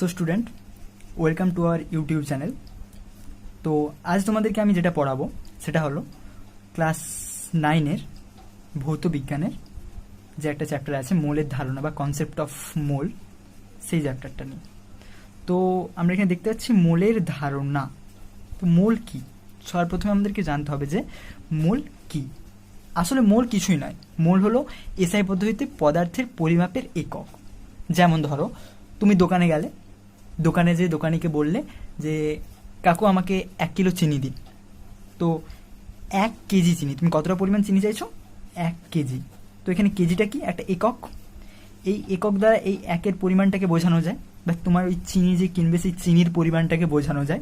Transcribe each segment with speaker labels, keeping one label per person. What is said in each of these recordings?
Speaker 1: So student, welcome to our YouTube channel. তো আজ তোমাদেরকে আমি যেটা পড়াবো সেটা হলো ক্লাস 9-এর ভৌত বিজ্ঞানের যে একটা চ্যাপ্টার আছে মোলের ধারণা বা কনসেপ্ট অফ মোল, সেই চ্যাপ্টারটা নিয়ে। তো আমরা এখানে দেখতে পাচ্ছি মোলের ধারণা। তো মোল কি? সর্বপ্রথমে আমাদেরকে জানতে হবে যে মোল কি। আসলে মোল কিছুই নয়, মোল হলো এসআই পদ্ধতিতে পদার্থের পরিমাপের একক। যেমন ধরো, তুমি দোকানে গেলে, দোকানে যে দোকানিকে বললে যে কাকু আমাকে 1 কিলো চিনি দিন। তো 1 কেজি চিনি, তুমি কতটা পরিমাণ চিনি চাইছো? 1 কেজি। তো এখানে কেজিটা কি? একটা একক। এই একক দ্বারা এই 1-এর পরিমাণটাকে বোঝানো যায়, বা তোমার ওই চিনি যে কিনবে সেই চিনির পরিমাণটাকে বোঝানো যায়।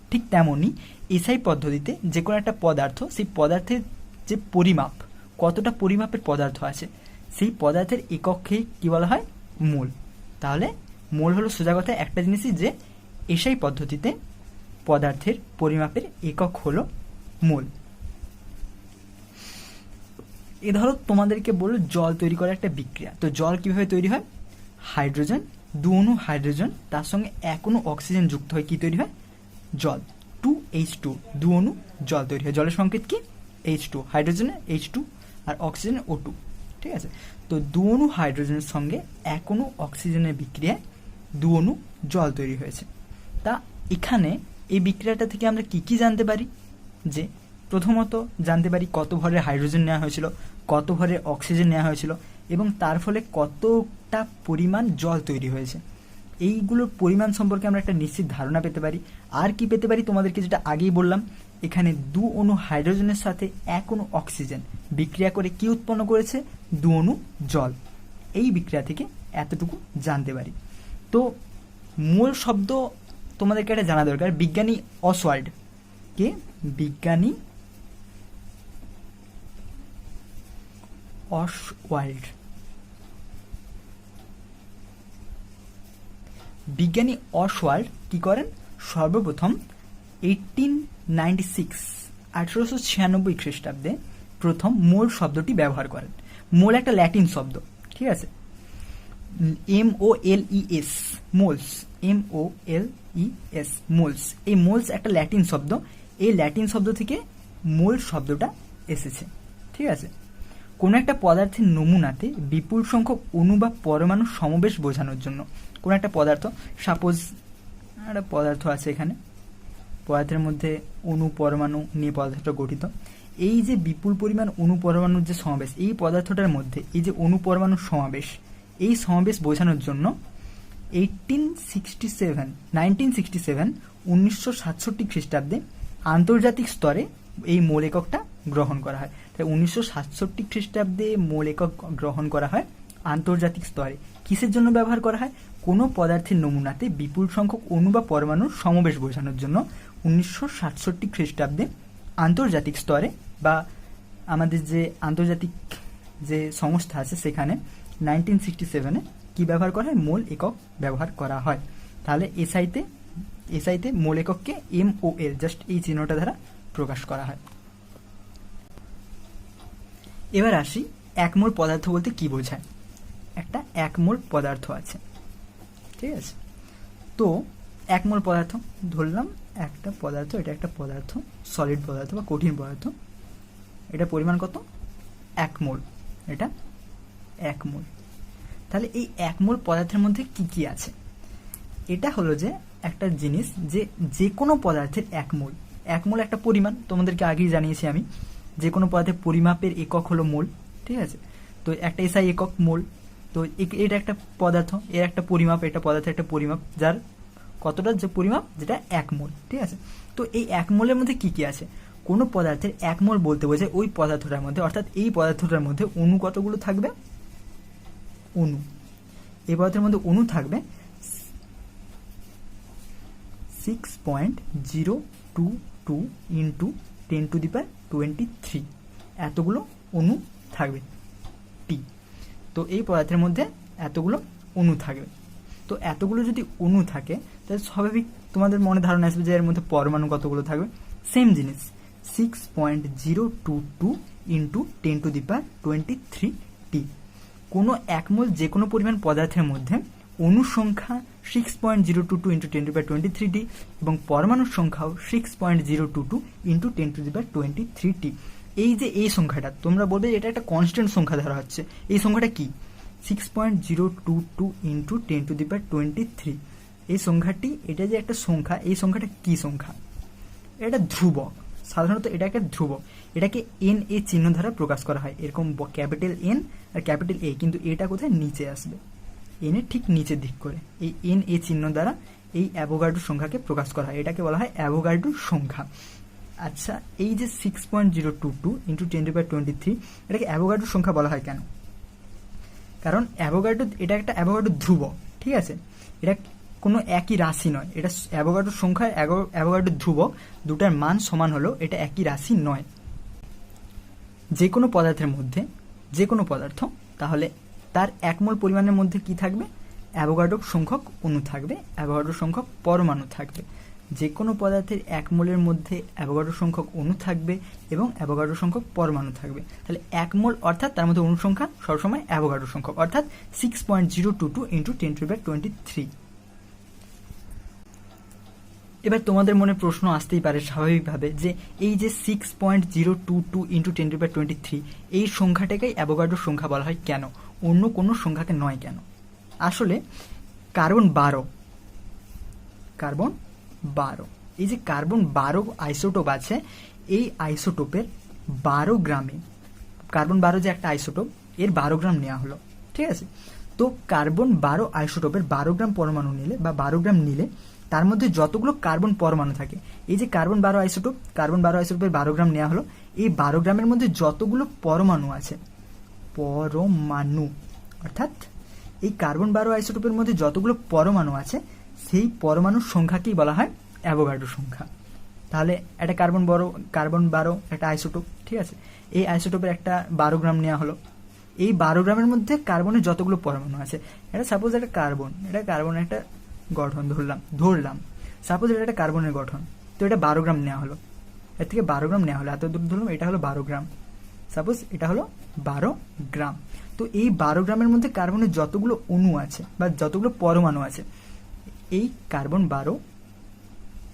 Speaker 1: ঠিক তেমনই এসআই পদ্ধতিতে যে কোনো একটা পদার্থ, সেই পদার্থের যে পরিমাপ, কতটা পরিমাপের পদার্থ আছে, সেই পদার্থের একককে কি বলা হয়? মোল। তাহলে মোল হলো সোজা কথা একটা জিনিসই যে এসআই পদ্ধতিতে পদার্থের পরিমাপের একক হলো মোল। এ ধরো তোমাদেরকে বললো জল তৈরি করা একটা বিক্রিয়া। তো জল কিভাবে তৈরি হয়? হাইড্রোজেন, 2 অণু হাইড্রোজেন, তার সঙ্গে 1 অণু অক্সিজেন যুক্ত হয় কি তৈরি হয়? জল। 2H2, 2 অণু জল তৈরি হয়। জলের সংকেত কি? H2, হাইড্রোজেনের H2 আর অক্সিজেনের O2। ঠিক আছে, তো 2 অণু হাইড্রোজেনের সঙ্গে 1 অণু অক্সিজেনের বিক্রিয়ায় 2 অণু জল তৈরি হয়েছে। তা এখানে এই বিক্রিয়াটা থেকে আমরা কি কি জানতে পারি? যে প্রথমত জানতে পারি কত ভরের হাইড্রোজেন নেওয়া হয়েছিল, কত ভরের অক্সিজেন নেওয়া হয়েছিল, এবং তার ফলে কতটা পরিমাণ জল তৈরি হয়েছে। এইগুলোর পরিমাণ সম্পর্কে আমরা একটা নিশ্চিত ধারণা পেতে পারি। আর কি পেতে পারি? তোমাদেরকে যেটা আগেই বললাম, এখানে 2 অণু হাইড্রোজেনের সাথে 1 অণু অক্সিজেন বিক্রিয়া করে কি উৎপন্ন করেছে? 2 অণু জল। এই বিক্রিয়া থেকে এতটুকু জানতে পারি। তো মোল শব্দ তোমাদেরকে একটা জানা দরকার। বিজ্ঞানী অসওয়াল্ড, কে? বিজ্ঞানী অসওয়াল্ড। বিজ্ঞানী অসওয়াল্ড কি করেন? সর্বপ্রথম 1896 খ্রিস্টাব্দে প্রথম মোল শব্দটি ব্যবহার করেন। মোল একটা ল্যাটিন শব্দ, ঠিক আছে? MOLES, moles, MOLES, moles. এই মোলস একটা ল্যাটিন শব্দ। এই ল্যাটিন শব্দ থেকে মোল শব্দটা এসেছে, ঠিক আছে? কোনো একটা পদার্থের নমুনাতে বিপুল সংখ্যক অণু বা পরমাণু সমাবেশ বোঝানোর জন্য কোনো একটা পদার্থ, সাপোজ একটা পদার্থ আছে, এখানে পদার্থের মধ্যে অণু পরমাণু নিয়ে পদার্থটা গঠিত। এই যে বিপুল পরিমাণ অণু পরমাণুর যে সমাবেশ, এই পদার্থটার মধ্যে এই যে অণু পরমাণুর সমাবেশ, এই সমাবেশ বোঝানোর জন্য 1967 খ্রিস্টাব্দে আন্তর্জাতিক স্তরে এই মোল এককটা গ্রহণ করা হয়। তাই 1967 খ্রিস্টাব্দে মোল একক গ্রহণ করা হয় আন্তর্জাতিক স্তরে। কিসের জন্য ব্যবহার করা হয়? কোনো পদার্থের নমুনাতে বিপুল সংখ্যক অণু বা পরমাণুর সমাবেশ বোঝানোর জন্য 1967 খ্রিস্টাব্দে আন্তর্জাতিক স্তরে, বা আমাদের যে আন্তর্জাতিক যে সংস্থা আছে সেখানে 1967-এ কি ব্যবহার করা হয়? মোল একক ব্যবহার করা হয়। তাহলে এসআইতে মোল একককে MOL, জাস্ট এই চিহ্নটা দ্বারা প্রকাশ করা হয়। এবার আসি 1 মোল পদার্থ বলতে কি বোঝায়। একটা 1 মোল পদার্থ আছে, ঠিক আছে? তো 1 মোল পদার্থ ধরলাম, একটা পদার্থ, এটা একটা পদার্থ, সলিড পদার্থ বা কঠিন পদার্থ। এটা পরিমাণ কত? 1 মোল। এটা 1 মোল। তাহলে এই 1 মোল পদার্থের মধ্যে কি কি আছে? এটা হলো যে একটা জিনিস, যে কোনো পদার্থের 1 মোল। 1 মোল একটা পরিমাণ, তোমাদেরকে আগেই জানিয়েছি আমি। যে কোনো পদার্থের পরিমাপের একক হলো মোল, ঠিক আছে? তো একটা এসআই একক মোল। তো এটা একটা পদার্থ, এর একটা পরিমাপ, এটা পদার্থের একটা পরিমাপ, যার কতটা যে পরিমাপ, যেটা 1 মোল, ঠিক আছে? তো এই 1 মোলের মধ্যে কি কি আছে? কোনো পদার্থের 1 মোল বলতে বোঝায় ওই পদার্থটার মধ্যে, অর্থাৎ এই পদার্থটার মধ্যে অণু কতগুলো থাকবে? অণু, এই পদার্থের মধ্যে অণু থাকবে 6.022 ইন্টু 10⁻23 এতগুলো অণু থাকবে টি। তো এই পদার্থের মধ্যে এতগুলো অণু থাকবে। তো এতগুলো যদি অণু থাকে, তাহলে স্বাভাবিক তোমাদের মনে ধারণা আসবে যে এর মধ্যে পরমাণু কতগুলো থাকবে। সেম জিনিস, 6.022 ইন্টু 10⁻23 টি। কোনো 1 মোল যে কোনো পরিমাণ পদার্থের মধ্যে অণু সংখ্যা 6.022 ইন্টু 10^23t এবং পরমাণুর সংখ্যাও 6.022 ইন্টু 10^23t। এই যে এই সংখ্যাটা তোমরা বলবে এটা একটা কনস্ট্যান্ট সংখ্যা ধরা হচ্ছে, এই সংখ্যাটা কি? 6.022 ইন্টু 10^23। এই সংখ্যাটি, এটা যে একটা সংখ্যা, এই সংখ্যাটা কি সংখ্যা? এটা ধ্রুবক। সাধারণত এটা একটা ধ্রুবক, এটাকে এন এ চিহ্ন দ্বারা প্রকাশ করা হয়, এরকম ক্যাপিটাল এন আর ক্যাপিটাল এ, কিন্তু এটা কোথায়? নিচে আসবে, এন এর ঠিক নিচের দিক করে। এই এন এ চিহ্ন দ্বারা এই অ্যাভোগাড্রো সংখ্যাকে প্রকাশ করা হয়, এটাকে বলা হয় অ্যাভোগাড্রো সংখ্যা। আচ্ছা, এই যে 6.022 ইন্টু 10^23, এটাকে অ্যাভোগাড্রো সংখ্যা বলা হয় কেন? কারণ অ্যাভোগাড্রো, এটা একটা অ্যাভোগাড্রো ধ্রুবক, ঠিক আছে? এটা কোনো একই রাশি নয়, এটা অ্যাভোগাড্রো সংখ্যা, অ্যাভোগাড্রো ধ্রুবক, দুটার মান সমান হলেও এটা একই রাশি নয়। যে কোনো পদার্থের মধ্যে, যে কোনো পদার্থ, তাহলে তার 1 মোল পরিমাণের মধ্যে কি থাকবে? অ্যাভোগাড্রো সংখ্যক অণু থাকবে, অ্যাভোগাড্রো সংখ্যক পরমাণু থাকবে। যে কোনো পদার্থের 1 মোলের মধ্যে অ্যাভোগাড্রো সংখ্যক অণু থাকবে এবং অ্যাভোগাড্রো সংখ্যক পরমাণু থাকবে। তাহলে 1 মোল অর্থাৎ তার মধ্যে অণু সংখ্যা সবসময় অ্যাভোগাড্রো সংখ্যক, অর্থাৎ 6.022 ইন্টু 10^23। এবার তোমাদের মনে প্রশ্ন আসতেই পারে স্বাভাবিকভাবে যে এই যে 6.022 ইন্টু 10^23, এই সংখ্যাটাকেই অ্যাভোগাড্রো সংখ্যা বলা হয় কেন, অন্য কোনো সংখ্যাকে নয় কেন? আসলে কার্বন 12, এই যে কার্বন 12 আইসোটোপ আছে, এই আইসোটোপের 12 গ্রামে, কার্বন 12 যে একটা আইসোটোপ, এর 12 গ্রাম নেওয়া হলো, ঠিক আছে? তো কার্বন 12 আইসোটোপের 12 গ্রাম পরমাণু নিলে বা 12 গ্রাম নিলে তার মধ্যে যতগুলো কার্বন পরমাণু থাকে, এই যে কার্বন 12 আইসোটোপ, কার্বন 12 আইসোটোপের 12 গ্রাম নেওয়া হলো, এই 12 গ্রামের মধ্যে যতগুলো পরমাণু আছে, পরমাণু অর্থাৎ এই কার্বন 12 আইসোটোপের মধ্যে যতগুলো পরমাণু আছে, সেই পরমাণুর সংখ্যাকেই বলা হয় অ্যাভোগাড্রো সংখ্যা। তাহলে একটা কার্বন 12 একটা আইসোটোপ, ঠিক আছে? এই আইসোটোপের একটা 12 গ্রাম নেওয়া হলো, এই 12 গ্রামের মধ্যে কার্বনের যতগুলো পরমাণু আছে, এটা সাপোজ একটা কার্বন, এটা কার্বন একটা গঠন ধরলাম, সাপোজ এটা একটা কার্বনের গঠন, তো এটা 12 গ্রাম নেওয়া হলো, এর থেকে 12 গ্রাম নেওয়া হলো, এত দূর ধরলাম, এটা হলো 12 গ্রাম, সাপোজ এটা হলো 12 গ্রাম। তো এই 12 গ্রামের মধ্যে কার্বনের যতগুলো অণু আছে বা যতগুলো পরমাণু আছে, এই কার্বন 12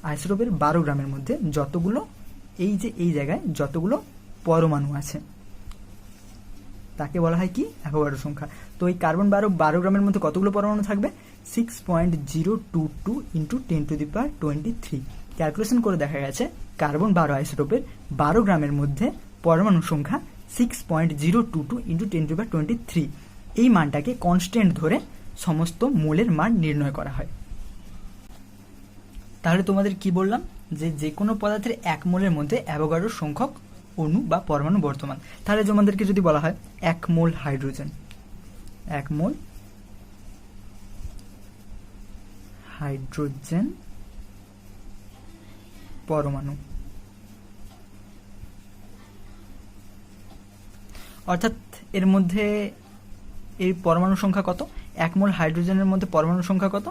Speaker 1: আইসোটোপের 12 গ্রামের মধ্যে যতগুলো, এই যে এই জায়গায় যতগুলো পরমাণু আছে, তাকে বলা হয় কি? অ্যাভোগাড্রো সংখ্যা। তো এই কার্বন 12 গ্রামের মধ্যে কতগুলো পরমাণু থাকবে? 6.022 ইন্টু 10^23। ক্যালকুলেশন করে দেখা গেছে কার্বন 12 আইসোটোপের 12 গ্রামের মধ্যে পরমাণু সংখ্যা 6.022 ইন্টু 10^23। এই মানটাকে কনস্ট্যান্ট ধরে সমস্ত মোলের মান নির্ণয় করা হয়। তাহলে তোমাদের কি বললাম? যে কোনো পদার্থের 1 মোলের মধ্যে অ্যাভোগাড্রো সংখ্যক অণু বা পরমাণু বর্তমান। তাহলে তোমাদেরকে যদি বলা হয় 1 মোল হাইড্রোজেন, 1 মোল হাইড্রোজেন পরমাণু, অর্থাৎ এর মধ্যে এই পরমাণু সংখ্যা কত? 1 মোল হাইড্রোজেনের মধ্যে পরমাণু সংখ্যা কত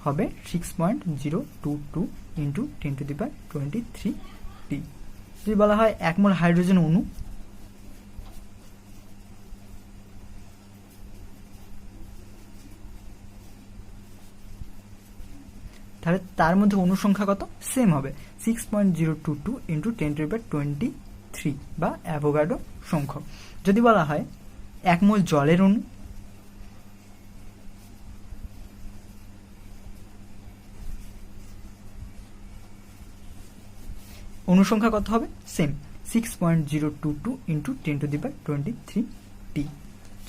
Speaker 1: হবে? 6.022 ইন্টু 10^23। যদি বলা হয় 1 মোল হাইড্রোজেন অণু, তাহলে তার মধ্যে অণু সংখ্যা কত? সেম হবে 6.022 ইন্টু 10^23 বা অ্যাভোগাড্রো সংখ্যক। যদি বলা হয় 1 মোল জলের অণু, অণু সংখ্যা কত হবে? Same 6.022 into 10^23t।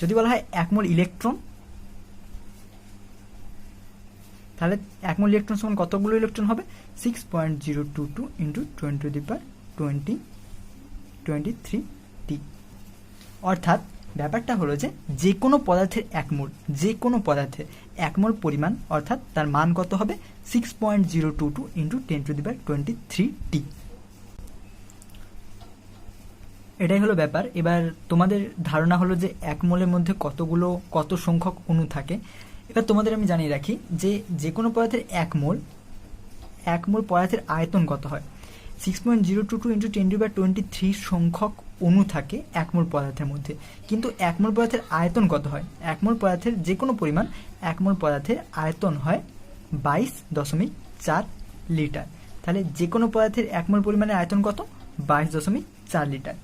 Speaker 1: যদি বলা হয় 1 মোল ইলেকট্রন, তাহলে 1 মোল ইলেকট্রন সমান কতগুলো ইলেকট্রন হবে? 6.022 ইন্টু 10^23t। অর্থাৎ ব্যাপারটা হলো যে কোনো পদার্থের 1 মোল, যে কোনো পদার্থের 1 মোল পরিমাণ, অর্থাৎ তার মান কত হবে? 6.022 ইন্টু 10^23t। এটাই হলো ব্যাপার। এবার তোমাদের ধারণা হলো যে 1 মোলের মধ্যে কত সংখ্যক অণু থাকে। এবার তোমাদের আমি জানিয়ে রাখি যে কোনো পদার্থের 1 মোল পদার্থের আয়তন কত হয়? 6.022 ইন্টু 10^23 সংখ্যক অণু থাকে 1 মোল পদার্থের মধ্যে, কিন্তু 1 মোল পদার্থের আয়তন কত হয়? 1 মোল পদার্থের যে কোনো পরিমাণ 1 মোল পদার্থের আয়তন হয় 22.4 লিটার। তাহলে যে কোনো পদার্থের 1 মোল পরিমাণের আয়তন কত? 22.4 লিটার।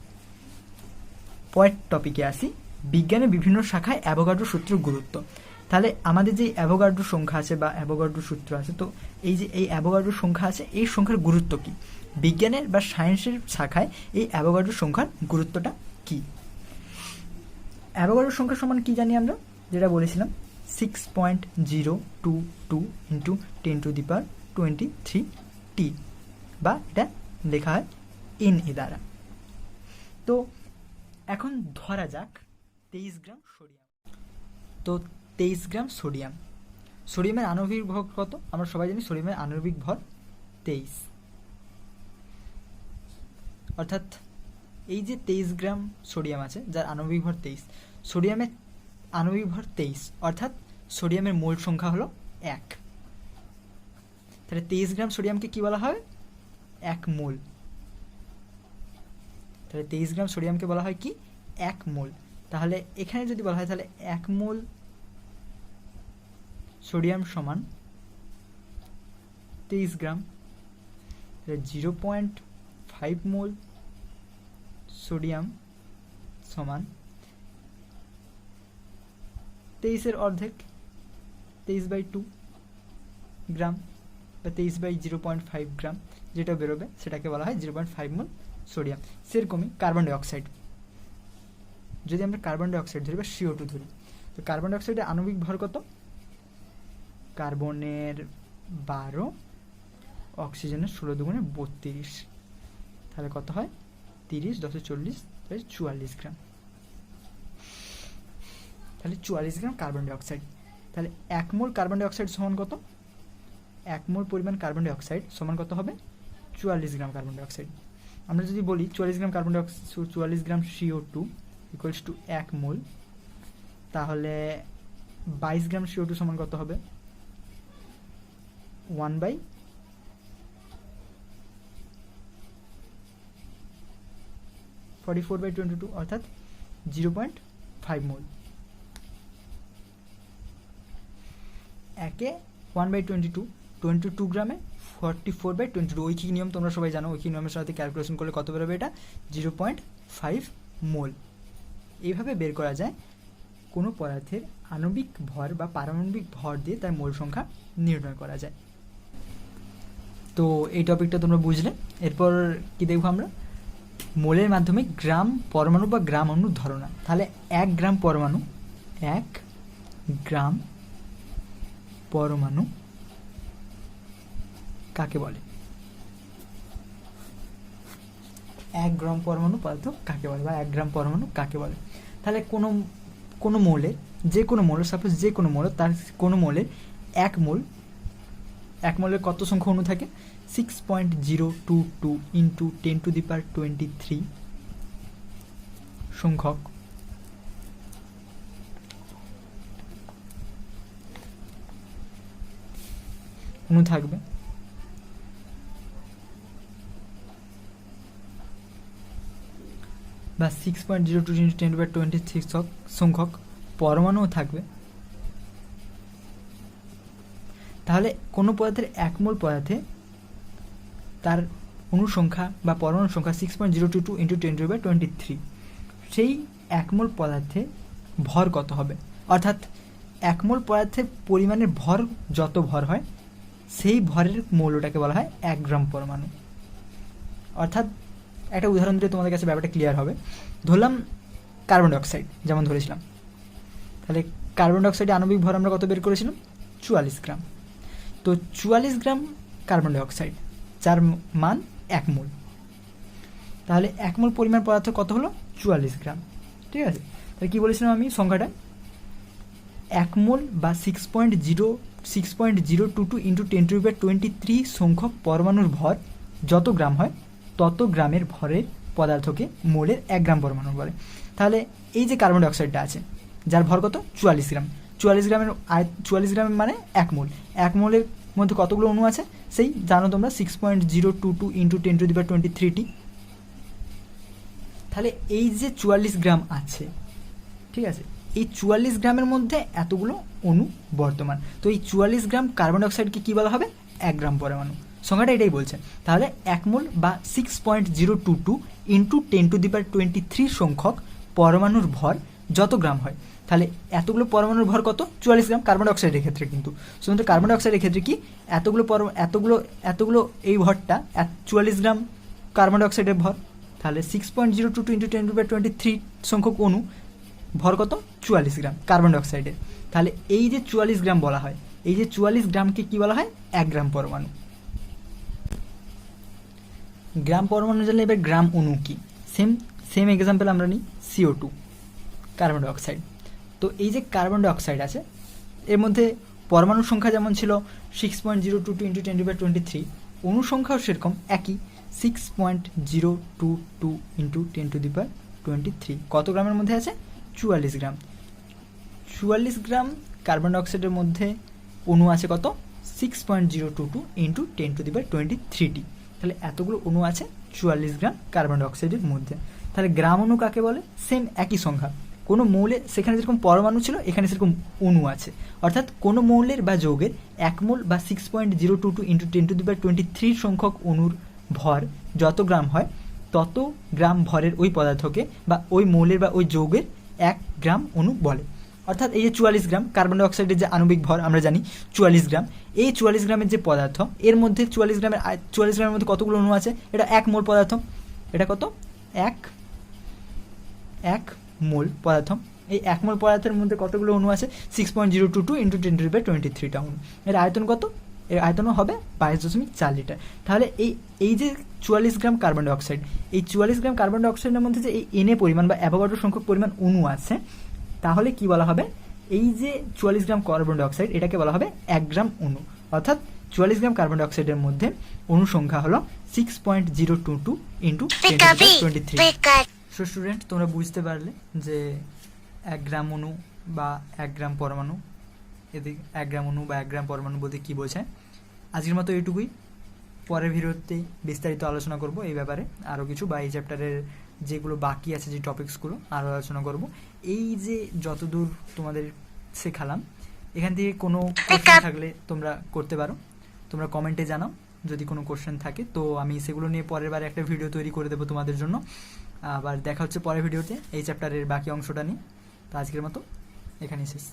Speaker 1: পরের টপিকে আসি, বিজ্ঞানের বিভিন্ন শাখায় অ্যাভোগাড্রো সূত্রের গুরুত্ব। তাহলে আমাদের যে অ্যাভোগাড্রো সংখ্যা আছে বা অ্যাভোগাড্রো সূত্র আছে, তো এই যে এই অ্যাভোগাড্রো সংখ্যা আছে, এই সংখ্যার গুরুত্ব কি? বিজ্ঞানের বা সায়েন্সের শাখায় এই অ্যাভোগাড্রো সংখ্যার গুরুত্বটা কি? অ্যাভোগাড্রো সংখ্যা সমান কি জানি আমরা, যেটা বলেছিলাম 6.022 ইন্টু 10⁻23 টি, বা এটা লেখা হয় NA দ্বারা। তো এখন ধরা যাক 23 গ্রাম সোডিয়াম। তো 23 গ্রাম সোডিয়াম, সোডিয়ামের আণবিক ভর কত? আমরা সবাই জানি সোডিয়ামের আণবিক ভর 23। অর্থাৎ এই যে 23 গ্রাম সোডিয়াম আছে, যার আণবিক ভর 23, সোডিয়ামের আণবিক ভর 23, অর্থাৎ সোডিয়ামের মোল সংখ্যা হলো 1। তাহলে 23 গ্রাম সোডিয়ামকে কি বলা হয়? 1 মোল। তাহলে 23 গ্রাম সোডিয়ামকে বলা হয় কি? 1 মোল। তাহলে এখানে যদি বলা হয় তাহলে 1 মোল সোডিয়াম সমান 23 গ্রাম, 0.5 মোল সোডিয়াম সমান 23-এর অর্ধেক, 23/2 গ্রাম বা 23/0.5 গ্রাম, যেটা বেরোবে সেটাকে বলা হয় 0.5 মোল সোডিয়াম। সেরকমই কার্বন ডাইঅক্সাইড, যদি আমরা কার্বন ডাইঅক্সাইড ধরি বা CO2 ধরি, তো কার্বন ডাইঅক্সাইডের আণবিক ভর কত? কার্বনের 12, অক্সিজেনের 16×32, তাহলে কত হয়? 30 × 10 = 40, 44 গ্রাম। তাহলে 44 গ্রাম কার্বন ডাইঅক্সাইড। তাহলে 1 মোল কার্বন ডাইঅক্সাইড সমান কত? 1 মোল পরিমাণ কার্বন ডাইঅক্সাইড সমান কত হবে? 44 গ্রাম কার্বন ডাইঅক্সাইড। আমরা যদি বলি 44 গ্রাম carbon dioxide, 44 gram CO2 equals to 1 মোল, তাহলে 22 গ্রাম CO2 সমান কত হবে? 1/44/22, অর্থাৎ 0.5 মোল। একে 1/22, 22 গ্রামে 44/22, ঐকিক নিয়ম তোমরা সবাই জানো, ঐকিক নিয়মের সাথে ক্যালকুলেশন করলে কত বেরোবে? এটা 0.5 মোল। এইভাবে বের করা যায় কোনো পদার্থের আণবিক ভর বা পারমাণবিক ভর দিয়ে তার মোল সংখ্যা নির্ণয় করা যায়। তো এই টপিকটা তোমরা বুঝলে। এরপর কি দেখবো আমরা? মোলের মাধ্যমে গ্রাম পরমাণু বা গ্রাম অণুর ধারণা। তাহলে 1 গ্রাম পরমাণু, 1 গ্রাম পরমাণু কাকে বলে? 1 গ্রাম পরমাণু পদার্থ কাকে বলে, বা 1 গ্রাম পরমাণু কাকে বলে? তাহলে কোনো মোলে, যে কোনো মোলে, সাপোজ যে কোনো মোলে, তার কোনো মোলে 1 মোলের কত সংখ্যক অণু থাকে? 6.022 ইন্টু 10⁻23 সংখ্যক অণু থাকবে। বা 6.02 ইন্টু 10⁻23 সংখ্যক পরমাণুও থাকবে। তাহলে কোনো পদার্থের 1 মোল পদার্থে তার অণু সংখ্যা বা পরমাণু সংখ্যা 6.022 ইন্টু 10⁻23, সেই 1 মোল পদার্থে ভর কত হবে? অর্থাৎ 1 মোল পদার্থের পরিমাণের ভর যত ভর হয়, সেই ভরের মৌলটাকে বলা হয় 1 গ্রাম পরমাণু। অর্থাৎ একটা উদাহরণ দিলে তোমাদের কাছে ব্যাপারটা ক্লিয়ার হবে। ধরলাম কার্বন ডাইঅক্সাইড, যেমন ধরেছিলাম, তাহলে কার্বন ডাইঅক্সাইডের আণবিক ভর আমরা কত বের করেছিলাম? 44 গ্রাম। তো 44 গ্রাম কার্বন ডাইঅক্সাইড, যার মান 1 মোল। তাহলে 1 মোল পরিমাণ পদার্থ কত হলো? 44 গ্রাম। ঠিক আছে, তাহলে কী বলেছিলাম আমি সংখ্যাটা? 1 মোল বা 6.022 ইন্টু 10⁻23 সংখ্যক পরমাণুর ভর যত গ্রাম হয়, তত গ্রামের ভরের পদার্থকে মোলের 1 গ্রাম পরমাণু বলে। তাহলে এই যে কার্বন ডাইঅক্সাইডটা আছে, যার ভর কত? 44 গ্রাম। 44 গ্রামের মানে 1 মোল। 1 মোলের মধ্যে কতগুলো অণু আছে? সেই জানো তোমরা, 6.022 ইন্টু 10⁻23টি। তাহলে এই যে 44 গ্রাম আছে, ঠিক আছে, এই 44 গ্রামের মধ্যে এতগুলো অণু বর্তমান। তো এই 44 গ্রাম কার্বন ডাইঅক্সাইডকে কী বলা হবে? 1 গ্রাম পরমাণু। সংখ্যাটা এটাই বলছে। তাহলে 1 মোল বা 6.022 ইন্টু 10⁻23 সংখ্যক পরমাণুর ভর যত গ্রাম হয়। তাহলে এতগুলো পরমাণুর ভর কত? 44 গ্রাম কার্বন ডাইঅক্সাইডের ক্ষেত্রে। কিন্তু শুধুমাত্র কার্বন ডাইঅক্সাইডের ক্ষেত্রে কি এতগুলো এই ভরটা 44 গ্রাম কার্বন ডাইঅক্সাইডের ভর। তাহলে 6.022 ইন্টু 10⁻23 সংখ্যক অণু ভর কত? 44 গ্রাম কার্বন ডাইঅক্সাইডের। তাহলে এই যে 44 গ্রাম বলা হয়, এই যে 44 গ্রামকে কি বলা হয়? 1 গ্রাম পরমাণু। গ্রাম পরমাণু জানলে এবার গ্রাম অণু কি? সেম এক্সাম্পল আমরা নিই CO2 কার্বন ডাইঅক্সাইড। তো এই যে কার্বন ডাইঅক্সাইড আছে এর মধ্যে পরমাণুর সংখ্যা যেমন ছিল 6.022 ইন্টু 10⁻23, অণু সংখ্যাও সেরকম একই 6.022 ইন্টু 10⁻23। কত গ্রামের মধ্যে আছে? 44 গ্রাম। 44 গ্রাম কার্বন ডাইঅক্সাইডের মধ্যে অণু আছে কত? 6.022 ইন্টু 10⁻23টি। তাহলে এতগুলো অণু আছে 44 গ্রাম কার্বন ডাইঅক্সাইডের মধ্যে। তাহলে গ্রাম অণু কাকে বলে? সেম একই সংখ্যা। কোনো মৌলে সেখানে যেরকম পরমাণু ছিল এখানে সেরকম অণু আছে। অর্থাৎ কোনো মৌলের বা যৌগের 1 মোল বা 6.022 ইন্টু 10⁻23 সংখ্যক অণুর ভর যত গ্রাম হয় তত গ্রাম ভরের ওই পদার্থকে বা ওই মৌলের বা ওই যৌগের 1 গ্রাম অণু বলে। অর্থাৎ এই যে 44 গ্রাম কার্বন ডাইঅক্সাইডের যে আণবিক ভর আমরা জানি 44 গ্রাম, এই 44 গ্রামের যে পদার্থ এর মধ্যে 44 গ্রামের মধ্যে কতগুলো অণু আছে? এটা 1 মোল পদার্থ। এটা কত? 1 মোল পদার্থ। এই 1 মোল পদার্থের মধ্যে কতগুলো অণু আছে? 6.022 ইন্টু 10⁻23টা অণু। এর আয়তন কত? এর আয়তনও হবে 22.4 লিটার। তাহলে এই যে 44 গ্রাম কার্বন ডাইঅক্সাইড, এই 44 গ্রাম কার্বন ডাইঅক্সাইডের মধ্যে যে এই এনএ পরিমাণ বা অ্যাভোগাড্রো সংখ্যক পরিমাণ অণু আছে, তাহলে কি বলা হবে? এই যে 44 গ্রাম কার্বন ডাইঅক্সাইড এটাকে বলা হবে 1 গ্রাম অণু। অর্থাৎ 44 গ্রাম কার্বন ডাইঅক্সাইডের মধ্যে অণু সংখ্যা হলো 6.022 ইন্টু 10⁻23। সো স্টুডেন্ট, তোমরা বুঝতে পারলে যে 1 গ্রাম অণু বা 1 গ্রাম পরমাণু, এদিকে 1 গ্রাম অণু বা 1 গ্রাম পরমাণু বলতে কী বোঝায়। আজকের মতো এইটুকুই। পরের ভিডিওতে বিস্তারিত আলোচনা করব এই ব্যাপারে আরও কিছু, বা এই চ্যাপ্টারের যেগুলো বাকি আছে যে টপিকসগুলো আরও আলোচনা করব। এই যে যতদূর তোমাদের শেখালাম এখান থেকে কোনো কোশ্চেন থাকলে তোমরা করতে পারো, তোমরা কমেন্টে জানাও যদি কোনো কোশ্চেন থাকে। তো আমি সেগুলো নিয়ে পরের বারে একটা ভিডিও তৈরি করে দেবো তোমাদের জন্য। আবার দেখা হচ্ছে পরের ভিডিওতে এই চ্যাপ্টারের বাকি অংশটা নিয়ে। তো আজকের মতো এখানেই শেষ।